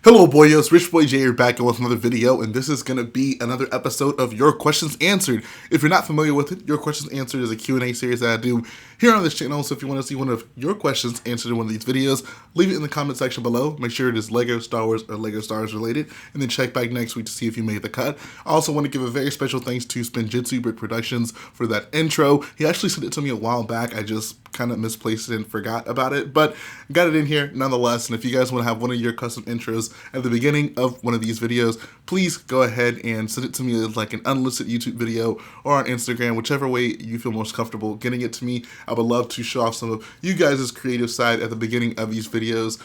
Hello boyos, Rich Boy J here back with another video, and this is going to be another episode of Your Questions Answered. If you're not familiar with it, Your Questions Answered is a Q&A series that I do here on this channel, so if you want to see one of your questions answered in one of these videos, leave it in the comment section below. Make sure it is LEGO, Star Wars, or LEGO Star Wars related, and then check back next week to see if you made the cut. I also want to give a very special thanks to Jettster Brick Productions for that intro. He actually sent it to me a while back. I just kind of misplaced it and forgot about it, but got it in here nonetheless. And if you guys want to have one of your custom intros at the beginning of one of these videos, please go ahead and send it to me as like an unlisted YouTube video or on Instagram, whichever way you feel most comfortable getting it to me. I would love to show off some of you guys' creative side at the beginning of these videos.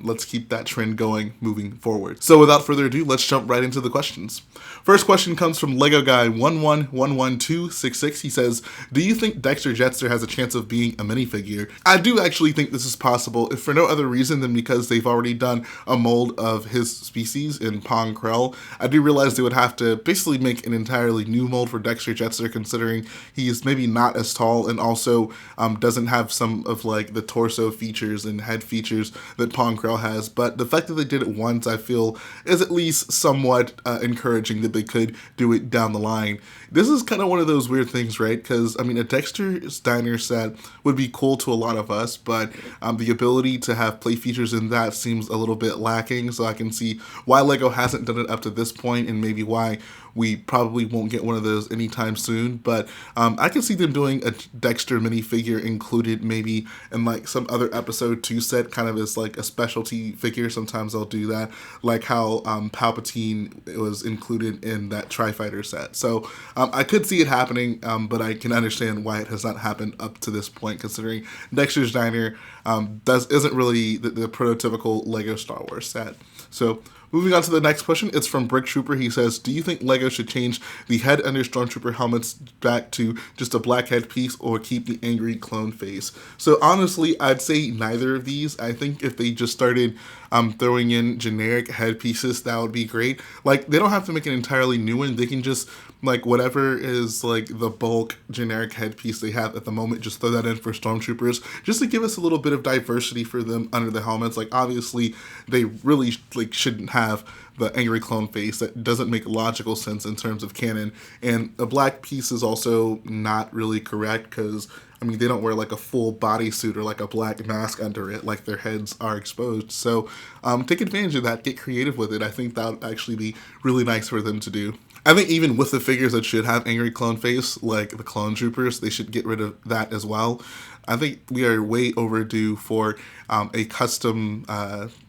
Let's keep that trend going moving forward. So without further ado, let's jump right into the questions. First question comes from Lego Guy 1111266. He says, do you think Dexter Jettster has a chance of being a minifigure? I do actually think this is possible, if for no other reason than because they've already done a mold of his species in Pong Krell. I do realize they would have to basically make an entirely new mold for Dexter Jettster, considering he's maybe not as tall and also doesn't have some of like the torso features and head features that Pong Krell has. But the fact that they did it once, I feel, is at least somewhat encouraging that they could do it down the line. This is kind of one of those weird things, right? Because I mean, a Dexter's Diner set would be cool to a lot of us, but the ability to have play features in that seems a little bit lacking. So I can see why Lego hasn't done it up to this point, and maybe why we probably won't get one of those anytime soon. But I can see them doing a Dexter minifigure included maybe in like some other episode 2 set, kind of as like a specialty figure. Sometimes they'll do that, like how Palpatine was included in that Tri-Fighter set. So I could see it happening, but I can understand why it has not happened up to this point, considering Dexter's Diner isn't really the prototypical Lego Star Wars set. So moving on to the next question, it's from Brick Trooper. He says, do you think Lego should change the head under Stormtrooper helmets back to just a black headpiece or keep the angry clone face? So honestly, I'd say neither of these. I think if they just started throwing in generic headpieces, that would be great. Like, they don't have to make an entirely new one. They can just, like, whatever is like the bulk generic headpiece they have at the moment, just throw that in for Stormtroopers, just to give us a little bit of diversity for them under the helmets. Like, obviously they really like shouldn't have the angry clone face. That doesn't make logical sense in terms of canon. And a black piece is also not really correct, because I mean, they don't wear like a full bodysuit or like a black mask under it, like their heads are exposed. So take advantage of that, get creative with it. I think that would actually be really nice for them to do. I think even with the figures that should have angry clone face, like the clone troopers, they should get rid of that as well. I think we are way overdue for a custom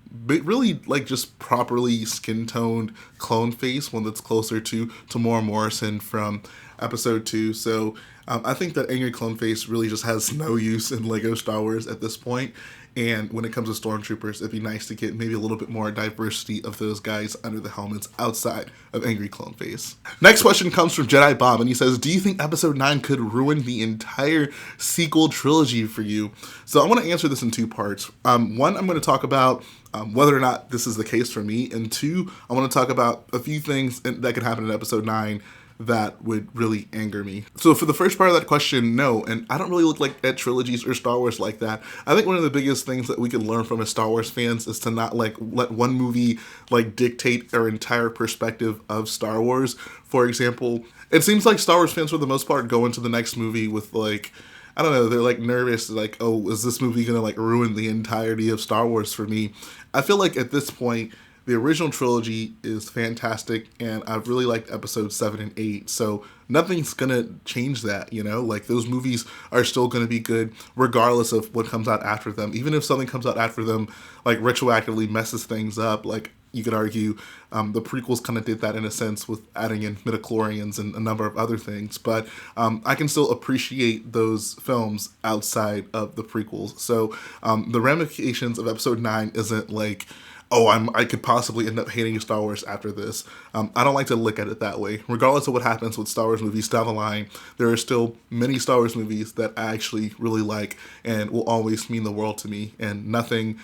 but really like just properly skin-toned clone face, one that's closer to Tamora Morrison from episode 2. So I think that angry clone face really just has no use in Lego Star Wars at this point. And when it comes to Stormtroopers, it'd be nice to get maybe a little bit more diversity of those guys under the helmets outside of angry clone face. Next question comes from Jedi Bob, and he says, do you think episode 9 could ruin the entire sequel trilogy for you? So I want to answer this in 2 parts. One, I'm going to talk about whether or not this is the case for me, and 2, I want to talk about a few things that could happen in episode 9 that would really anger me. So for the first part of that question, no, and I don't really look like at trilogies or Star Wars like that. I think one of the biggest things that we can learn from as Star Wars fans is to not like let one movie like dictate our entire perspective of Star Wars. For example, it seems like Star Wars fans for the most part go into the next movie with like, I don't know, they're like nervous, like, oh, is this movie gonna like ruin the entirety of Star Wars for me? I feel like at this point, the original trilogy is fantastic, and I've really liked episodes 7 and 8, so nothing's gonna change that, you know? Like, those movies are still gonna be good regardless of what comes out after them. Even if something comes out after them, like, retroactively messes things up, like, you could argue the prequels kind of did that in a sense with adding in midichlorians and a number of other things, but I can still appreciate those films outside of the prequels. So the ramifications of episode 9 isn't like, oh, I could possibly end up hating Star Wars after this. I don't like to look at it that way. Regardless of what happens with Star Wars movies down the line, there are still many Star Wars movies that I actually really like and will always mean the world to me, and nothing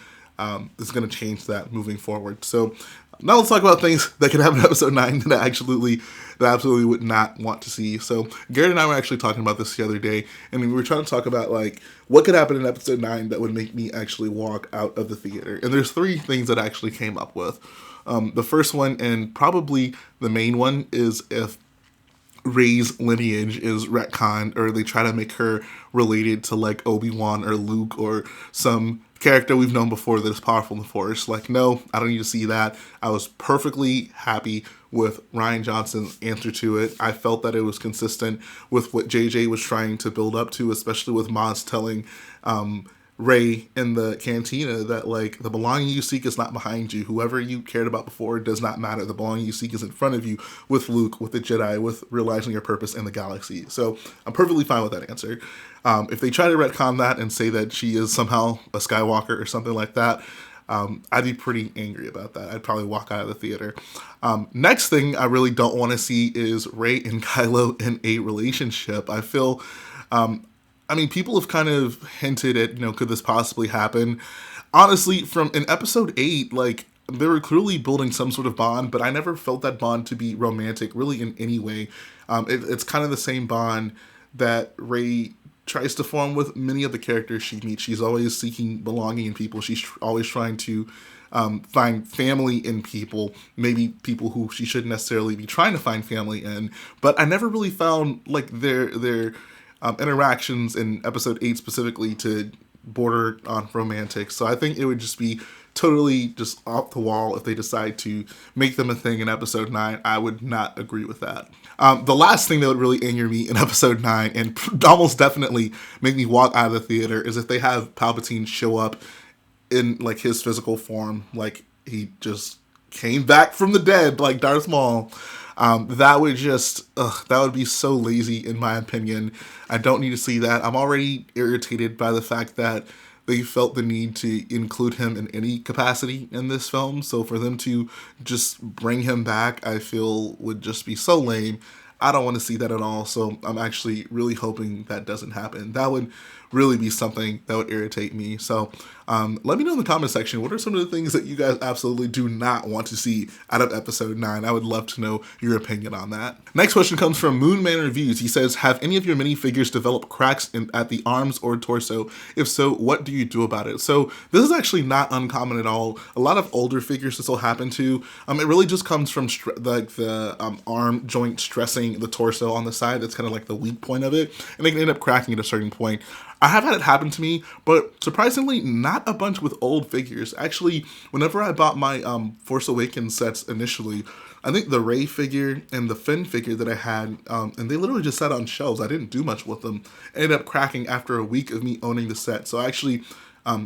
is going to change that moving forward. So now let's talk about things that can happen in episode 9 that I absolutely would not want to see. So Garrett and I were actually talking about this the other day, and we were trying to talk about like what could happen in episode 9 that would make me actually walk out of the theater. And there's 3 things that I actually came up with. The first one, and probably the main one, is if Rey's lineage is retconned, or they try to make her related to like Obi-Wan or Luke or some character we've known before that is powerful in the Force. Like, no, I don't need to see that. I was perfectly happy with Rian Johnson's answer to it. I felt that it was consistent with what JJ was trying to build up to, especially with Maz telling Rey in the cantina that, like, the belonging you seek is not behind you. Whoever you cared about before does not matter. The belonging you seek is in front of you, with Luke, with the Jedi, with realizing your purpose in the galaxy. So I'm perfectly fine with that answer. If they try to retcon that and say that she is somehow a Skywalker or something like that, I'd be pretty angry about that. I'd probably walk out of the theater. Next thing I really don't want to see is Rey and Kylo in a relationship. I feel... I mean, people have kind of hinted at, could this possibly happen? Honestly, from in episode 8, like, they were clearly building some sort of bond, but I never felt that bond to be romantic, really, in any way. It's kind of the same bond that Rey tries to form with many of the characters she meets. She's always seeking belonging in people. She's always trying to find family in people, maybe people who she shouldn't necessarily be trying to find family in. But I never really found, like, their interactions in episode 8 specifically to border on romantic. So I think it would just be totally just off the wall if they decide to make them a thing in episode 9. I would not agree with that. The last thing that would really anger me in episode 9 and almost definitely make me walk out of the theater is if they have Palpatine show up in, like, his physical form, like he just came back from the dead, like Darth Maul. That would just, that would be so lazy in my opinion. I don't need to see that. I'm already irritated by the fact that they felt the need to include him in any capacity in this film. So for them to just bring him back, I feel would just be so lame. I don't want to see that at all. So I'm actually really hoping that doesn't happen. That would really be something that would irritate me. So let me know in the comment section, what are some of the things that you guys absolutely do not want to see out of episode 9? I would love to know your opinion on that. Next question comes from Moonman Reviews. He says, have any of your minifigures developed cracks at the arms or torso? If so, what do you do about it? So this is actually not uncommon at all. A lot of older figures this will happen to. It really just comes from the arm joint stressing the torso on the side. That's kind of like the weak point of it, and they can end up cracking at a certain point. I have had it happen to me, but surprisingly not a bunch with old figures. Actually, whenever I bought my Force Awakens sets initially, I think the Rey figure and the Finn figure that I had, and they literally just sat on shelves. I didn't do much with them. Ended up cracking after a week of me owning the set. So I actually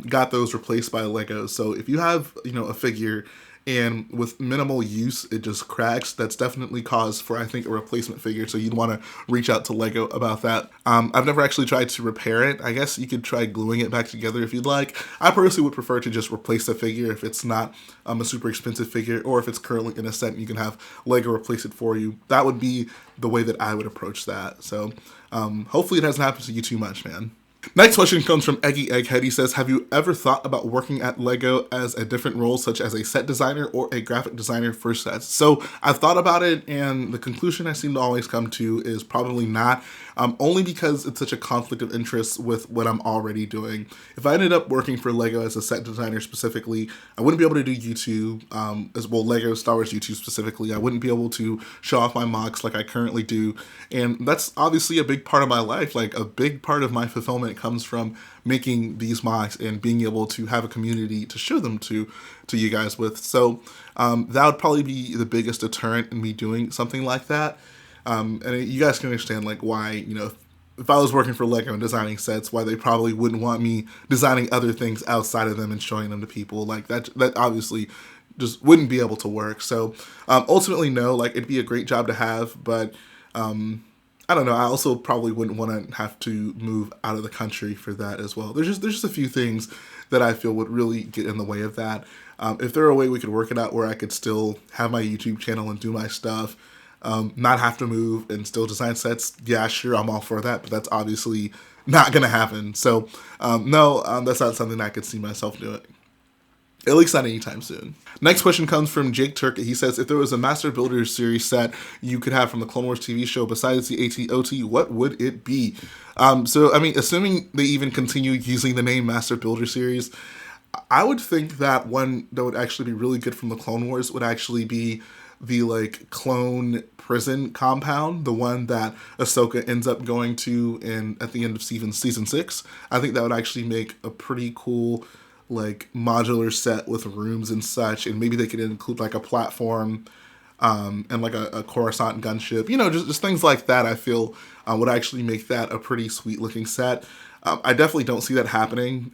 got those replaced by Legos. So if you have, a figure and with minimal use, it just cracks, that's definitely cause for, I think, a replacement figure. So you'd want to reach out to Lego about that. I've never actually tried to repair it. I guess you could try gluing it back together if you'd like. I personally would prefer to just replace the figure if it's not a super expensive figure, or if it's currently in a set and you can have Lego replace it for you. That would be the way that I would approach that. So hopefully it hasn't happened to you too much, man. Next question comes from Eggy Egghead. He says, have you ever thought about working at Lego as a different role, such as a set designer or a graphic designer for sets? So I've thought about it, and the conclusion I seem to always come to is probably not, only because it's such a conflict of interest with what I'm already doing. If I ended up working for Lego as a set designer specifically, I wouldn't be able to do YouTube, as well, Lego Star Wars YouTube specifically. I wouldn't be able to show off my mocks like I currently do, and that's obviously a big part of my life. Like, a big part of my fulfillment comes from making these mocks and being able to have a community to show them to you guys with. So that would probably be the biggest deterrent in me doing something like that. And you guys can understand, like, why, if I was working for Lego and designing sets, why they probably wouldn't want me designing other things outside of them and showing them to people. Like, that obviously just wouldn't be able to work. So ultimately, no, like, it'd be a great job to have, but I don't know. I also probably wouldn't want to have to move out of the country for that as well. There's just a few things that I feel would really get in the way of that. If there were a way we could work it out where I could still have my YouTube channel and do my stuff, not have to move and still design sets, yeah, sure, I'm all for that. But that's obviously not going to happen. So no, that's not something I could see myself doing. At least not anytime soon. Next question comes from Jake Turkett. He says, if there was a Master Builder series set you could have from the Clone Wars TV show besides the AT-OT, what would it be? So, I mean, assuming they even continue using the name Master Builder series, I would think that one that would actually be really good from the Clone Wars would actually be the like clone prison compound, the one that Ahsoka ends up going to in at the end of season 6. I think that would actually make a pretty cool like modular set with rooms and such, and maybe they could include like a platform and like a Coruscant gunship, just things like that. I feel would actually make that a pretty sweet looking set. I definitely don't see that happening.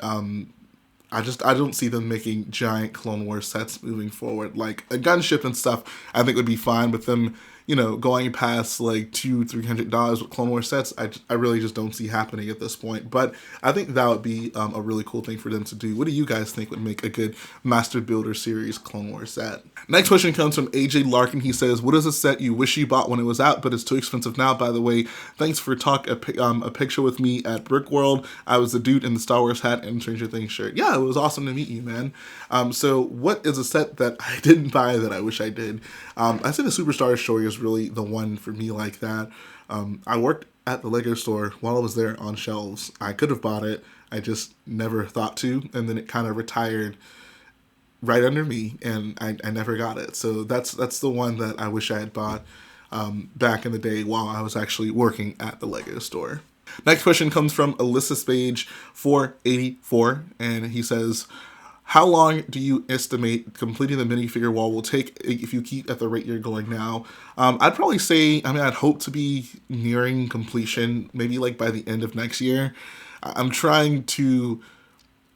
I don't see them making giant Clone Wars sets moving forward. Like a gunship and stuff, I think would be fine. But them, going past like $200-300 with Clone Wars sets, I really just don't see happening at this point. But I think that would be a really cool thing for them to do. What do you guys think would make a good Master Builder Series Clone Wars set? Next question comes from AJ Larkin. He says, "What is a set you wish you bought when it was out, but it's too expensive now? By the way, thanks for a picture with me at Brick World. I was the dude in the Star Wars hat and Stranger Things shirt." Yeah, it was awesome to meet you, man. So what is a set that I didn't buy that I wish I did? I say the Superstar Story is really the one for me like that. I worked at the Lego store while I was there on shelves. I could have bought it. I just never thought to, and then it kind of retired right under me, and I never got it. So that's the one that I wish I had bought back in the day while I was actually working at the Lego store. Next question comes from Alyssa Spage 484, and he says, "How long do you estimate completing the minifigure wall will take if you keep at the rate you're going now?" I'd probably say, I'd hope to be nearing completion, maybe like by the end of next year. I'm trying to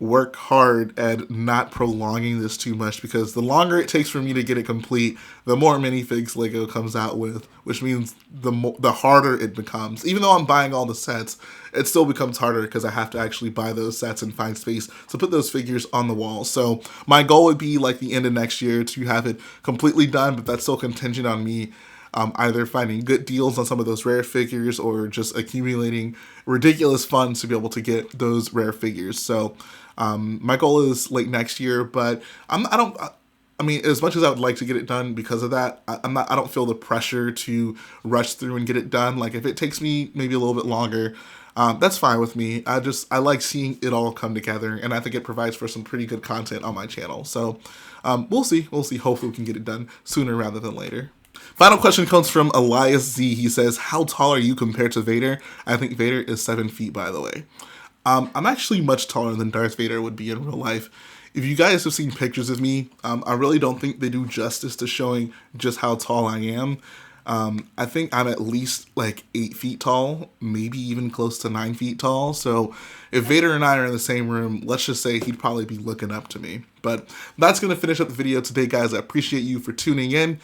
work hard at not prolonging this too much, because the longer it takes for me to get it complete, the more minifigs Lego comes out with, which means the harder it becomes. Even though I'm buying all the sets, it still becomes harder because I have to actually buy those sets and find space to put those figures on the wall. So my goal would be like the end of next year to have it completely done, but that's still contingent on me either finding good deals on some of those rare figures or just accumulating ridiculous funds to be able to get those rare figures. So my goal is late next year, but as much as I would like to get it done because of that, I don't feel the pressure to rush through and get it done. Like if it takes me maybe a little bit longer, that's fine with me. I like seeing it all come together, and I think it provides for some pretty good content on my channel. So we'll see. Hopefully we can get it done sooner rather than later. Final question comes from Elias Z. He says, "How tall are you compared to Vader?" I think Vader is 7 feet, by the way. I'm actually much taller than Darth Vader would be in real life. If you guys have seen pictures of me, I really don't think they do justice to showing just how tall I am. I think I'm at least like 8 feet tall, maybe even close to 9 feet tall. So if Vader and I are in the same room, let's just say he'd probably be looking up to me. But that's going to finish up the video today, guys. I appreciate you for tuning in.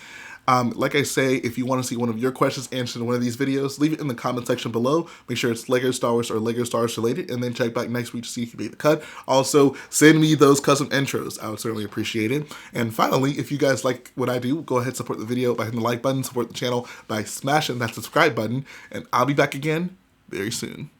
Like I say, if you want to see one of your questions answered in one of these videos, leave it in the comment section below. Make sure it's Lego Star Wars or Lego Star Wars related, and then check back next week to see if you made the cut. Also, send me those custom intros. I would certainly appreciate it. And finally, if you guys like what I do, go ahead and support the video by hitting the like button, support the channel by smashing that subscribe button, and I'll be back again very soon.